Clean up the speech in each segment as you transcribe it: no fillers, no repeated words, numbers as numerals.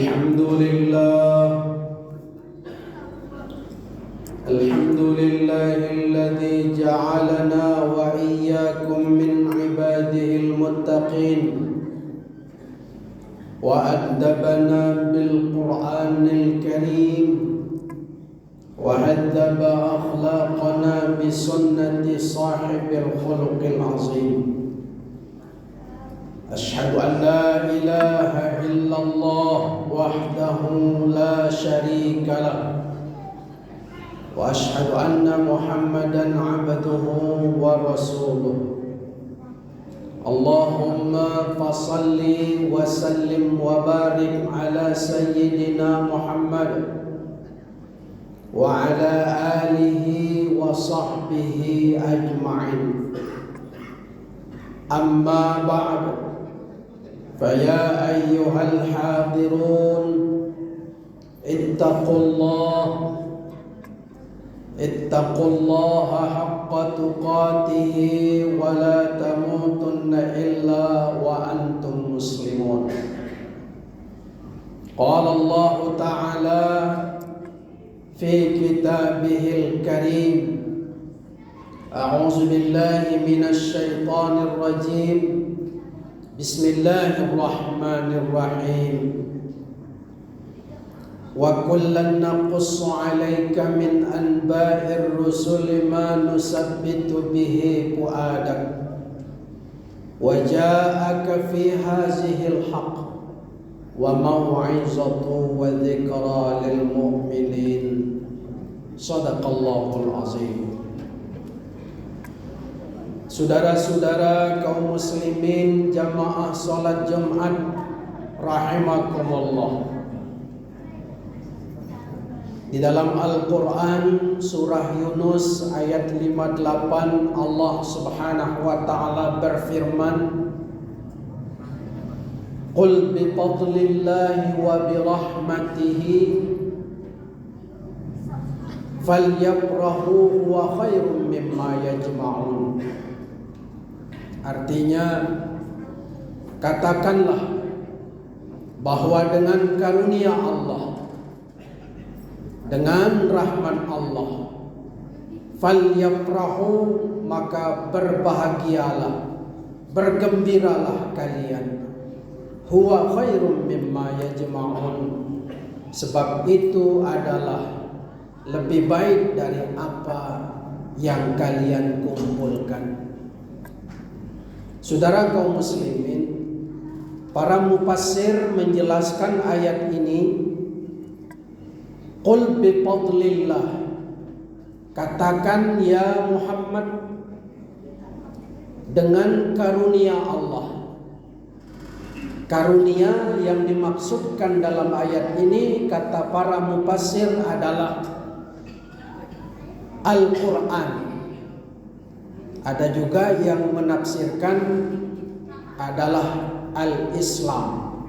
الحمد لله الذي جعلنا وإياكم من عباده المتقين وأدبنا بالقرآن الكريم وهذب أخلاقنا بسنة صاحب الخلق العظيم. أشهد أن لا إله إلا الله وحده لا شريك له وأشهد أن محمدا عبده ورسوله. اللهم فصل وسلم وبارك على سيدنا محمد وعلى آله وصحبه أجمعين. أما بعد، فيا أيها الحاضرون اتقوا الله حق تقاته ولا تموتن إلا وأنتم مسلمون. قال الله تعالى في كتابه الكريم: أعوذ بالله من الشيطان الرجيم، بسم الله الرحمن الرحيم. وكلا نقص عليك من أنباء الرسل ما نثبت به فؤادك وجاءك في هذه الحق وموعظة وذكرى للمؤمنين. صدق الله العظيم. Saudara-saudara kaum muslimin jamaah salat Jumat rahimakumullah. Di dalam Al-Quran surah Yunus ayat 58 Allah subhanahu wa ta'ala berfirman: Qul bi fadlillahi wa bi rahmatihi falyafrahu huwa khairum mimma yajma'un. Artinya, katakanlah bahwa dengan karunia Allah, dengan rahmat Allah, falyafrahu, maka berbahagialah, bergembiralah kalian, huwa khairum mimma yajma'un, sebab itu adalah lebih baik dari apa yang kalian kumpulkan. Saudara kaum muslimin, para mufassir menjelaskan ayat ini, Qul bi fadlillah, katakan ya Muhammad, dengan karunia Allah. Karunia yang dimaksudkan dalam ayat ini, kata para mufassir, adalah Al-Quran. Ada juga yang menafsirkan adalah Al-Islam.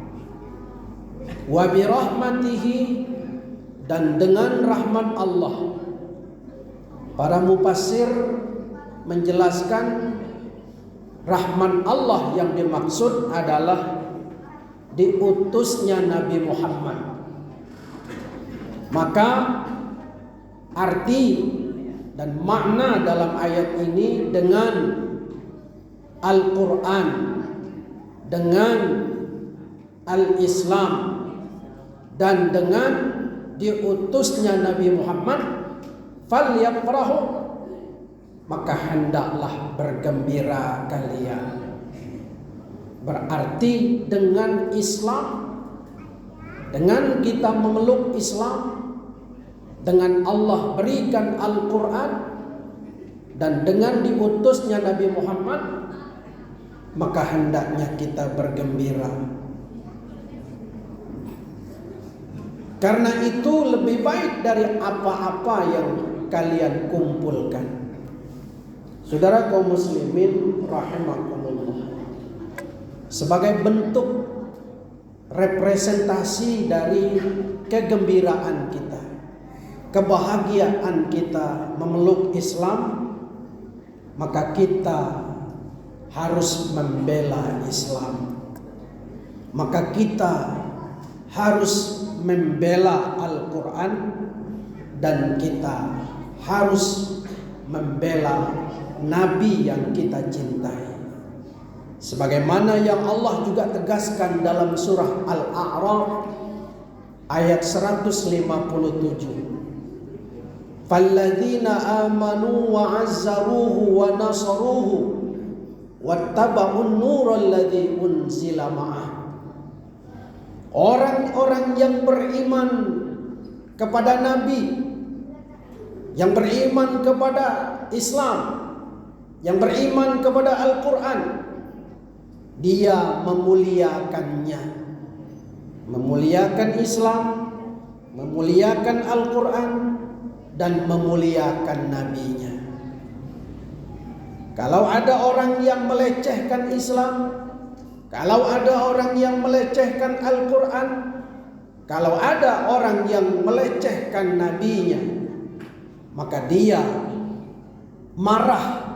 Wa bi rahmatihi, dan dengan rahmat Allah. Para mufassir menjelaskan rahmat Allah yang dimaksud adalah diutusnya Nabi Muhammad. Maka arti dan makna dalam ayat ini dengan Al-Quran, dengan Al-Islam, dan dengan diutusnya Nabi Muhammad, falyafrahu, maka hendaklah bergembira kalian. Berarti dengan Islam, dengan kita memeluk Islam, dengan Allah berikan Al-Quran, dan dengan diutusnya Nabi Muhammad, maka hendaknya kita bergembira. Karena itu lebih baik dari apa-apa yang kalian kumpulkan. Saudara kaum muslimin rahimakumullah, sebagai bentuk representasi dari kegembiraan kita, kebahagiaan kita memeluk Islam, maka kita harus membela Islam. Maka kita harus membela Al-Quran, dan kita harus membela Nabi yang kita cintai. Sebagaimana yang Allah juga tegaskan dalam surah Al-A'raf ayat 157. Falladzina amanu wa azzaruhu wa nasaruhu wattaba'un nural ladzi unzila ma'ah. Orang-orang yang beriman kepada Nabi, yang beriman kepada Islam, yang beriman kepada Al-Quran, dia memuliakannya, memuliakan Islam, memuliakan Al-Quran, dan memuliakan Nabi-Nya. Kalau ada orang yang melecehkan Islam, kalau ada orang yang melecehkan Al-Quran, kalau ada orang yang melecehkan Nabi-Nya, maka dia marah.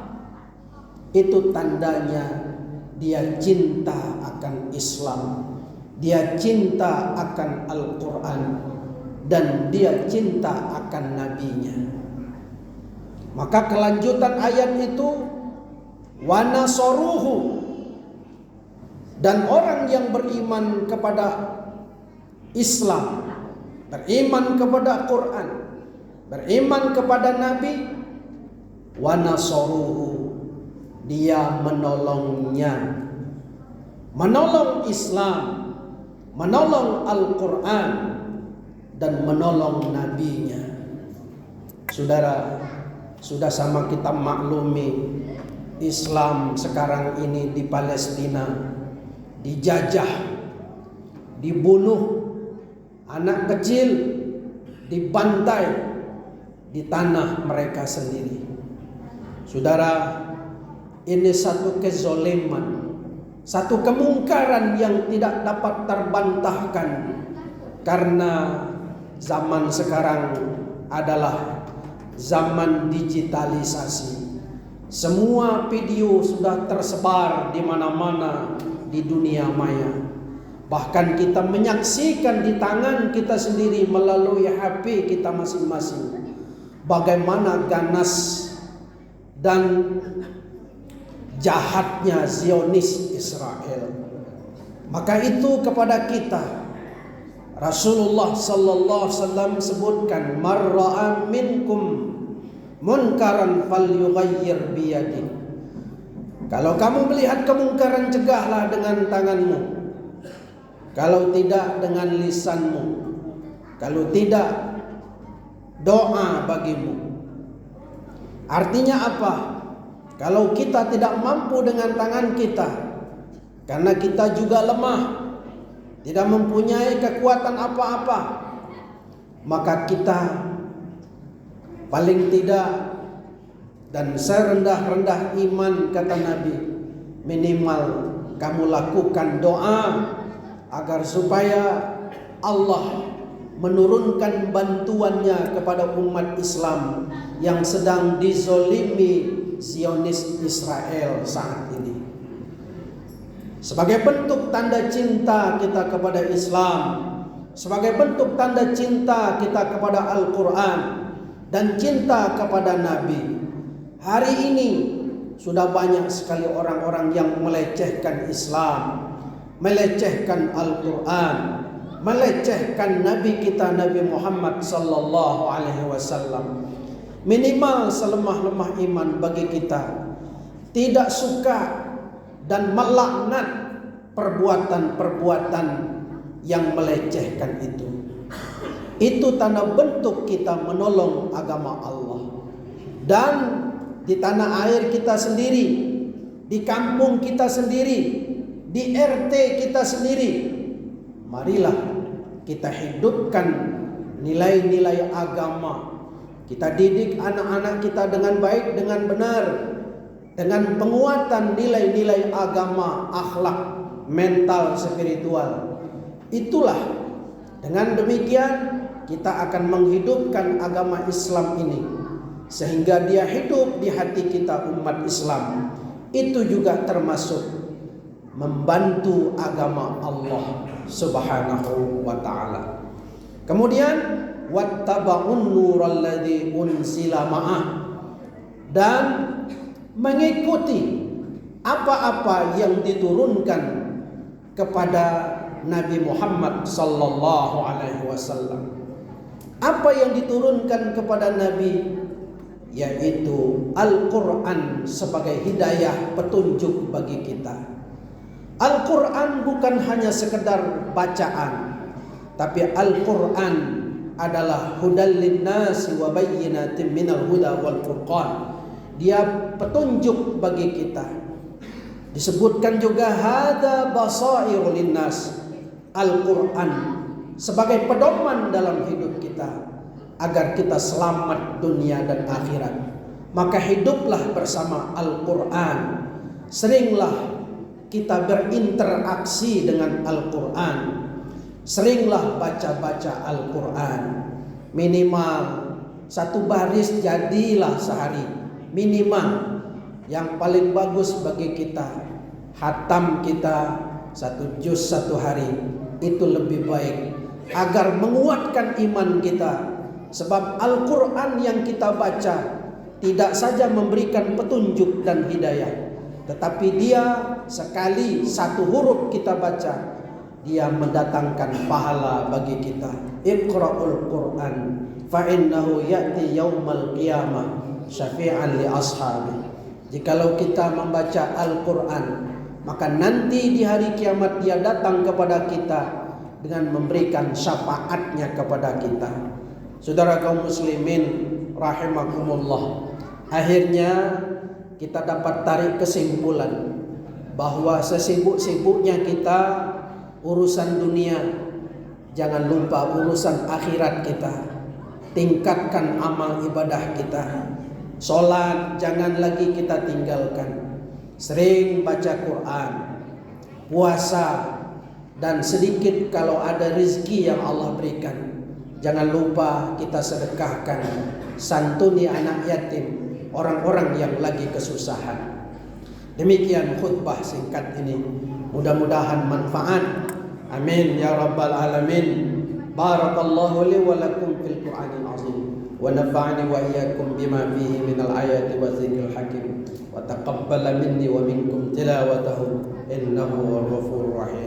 Itu tandanya dia cinta akan Islam, dia cinta akan Al-Quran, dan dia cinta akan Nabi-Nya. Maka kelanjutan ayat itu, wa nasaruhu, dan orang yang beriman kepada Islam, beriman kepada Quran, beriman kepada Nabi, wa nasaruhu, dia menolongnya, menolong Islam, menolong Al-Quran, dan menolong Nabi-Nya. Saudara, sudah sama kita maklumi, Islam sekarang ini di Palestina dijajah, dibunuh, anak kecil dibantai di tanah mereka sendiri. Saudara, ini satu kezoliman, satu kemungkaran yang tidak dapat terbantahkan, karena zaman sekarang adalah zaman digitalisasi. Semua video sudah tersebar di mana-mana di dunia maya. Bahkan kita menyaksikan di tangan kita sendiri melalui HP kita masing-masing bagaimana ganas dan jahatnya Zionis Israel. Maka itu kepada kita Rasulullah sallallahu alaihi wasallam sebutkan, marra'a minkum munkaran falyughayyir biyadihi. Kalau kamu melihat kemungkaran, cegahlah dengan tanganmu. Kalau tidak, dengan lisanmu. Kalau tidak, doa bagimu. Artinya apa? Kalau kita tidak mampu dengan tangan kita, karena kita juga lemah, tidak mempunyai kekuatan apa-apa, maka kita paling tidak, dan serendah-rendah iman kata Nabi, minimal kamu lakukan doa agar supaya Allah menurunkan bantuannya kepada umat Islam yang sedang dizolimi Zionis Israel saat ini. Sebagai bentuk tanda cinta kita kepada Islam, sebagai bentuk tanda cinta kita kepada Al-Quran dan cinta kepada Nabi, hari ini sudah banyak sekali orang-orang yang melecehkan Islam, melecehkan Al-Quran, melecehkan Nabi kita Nabi Muhammad sallallahu alaihi wasallam. Minimal selemah-lemah iman bagi kita tidak suka dan melaknat perbuatan-perbuatan yang melecehkan itu. Itu tanda bentuk kita menolong agama Allah. Dan di tanah air kita sendiri, di kampung kita sendiri, di RT kita sendiri, marilah kita hidupkan nilai-nilai agama. Kita didik anak-anak kita dengan baik, dengan benar, dengan penguatan nilai-nilai agama, akhlak, mental, spiritual. Itulah, dengan demikian kita akan menghidupkan agama Islam ini sehingga dia hidup di hati kita umat Islam. Itu juga termasuk membantu agama Allah Subhanahu wa taala. Kemudian wattaba'un nural ladzi unsila ma'ah, dan mengikuti apa-apa yang diturunkan kepada Nabi Muhammad sallallahu alaihi wasallam. Apa yang diturunkan kepada Nabi? Yaitu Al-Quran sebagai hidayah, petunjuk bagi kita. Al-Quran bukan hanya sekedar bacaan, tapi Al-Quran adalah hudal linnasi wa bayyinatin minal huda wal furqan. Dia petunjuk bagi kita. Disebutkan juga hada basairul linnas. Al-Quran sebagai pedoman dalam hidup kita agar kita selamat dunia dan akhirat. Maka hiduplah bersama Al-Quran. Seringlah kita berinteraksi dengan Al-Quran. Seringlah baca-baca Al-Quran. Minimal satu baris jadilah sehari. Minimal. Yang paling bagus bagi kita, khatam kita 1 juz 1 hari. Itu lebih baik agar menguatkan iman kita. Sebab Al-Quran yang kita baca tidak saja memberikan petunjuk dan hidayah, tetapi dia sekali 1 huruf kita baca, dia mendatangkan pahala bagi kita. Iqra'ul Quran fa innahu ya'ti yaumal qiyamah syafi'an li ashabi. Jikalau kita membaca Al-Quran, maka nanti di hari kiamat dia datang kepada kita dengan memberikan syafaatnya kepada kita. Saudara kaum muslimin rahimakumullah, akhirnya kita dapat tarik kesimpulan bahwa sesibuk-sibuknya kita urusan dunia, jangan lupa urusan akhirat kita. Tingkatkan amal ibadah kita. Solat jangan lagi kita tinggalkan. Sering baca Quran, puasa, dan sedikit kalau ada rezeki yang Allah berikan, jangan lupa kita sedekahkan, santuni anak yatim, orang-orang yang lagi kesusahan. Demikian khutbah singkat ini, mudah-mudahan manfaat. Amin ya rabbal alamin. Barakallahu li wa lakum fil Qur'anil azim, wa nafa'ani wa iyyakum bima fihi minal ayati wa dzikril hakim, wa taqabbala minni wa minkum tilawatahu innahu huwal ghafurur rahim.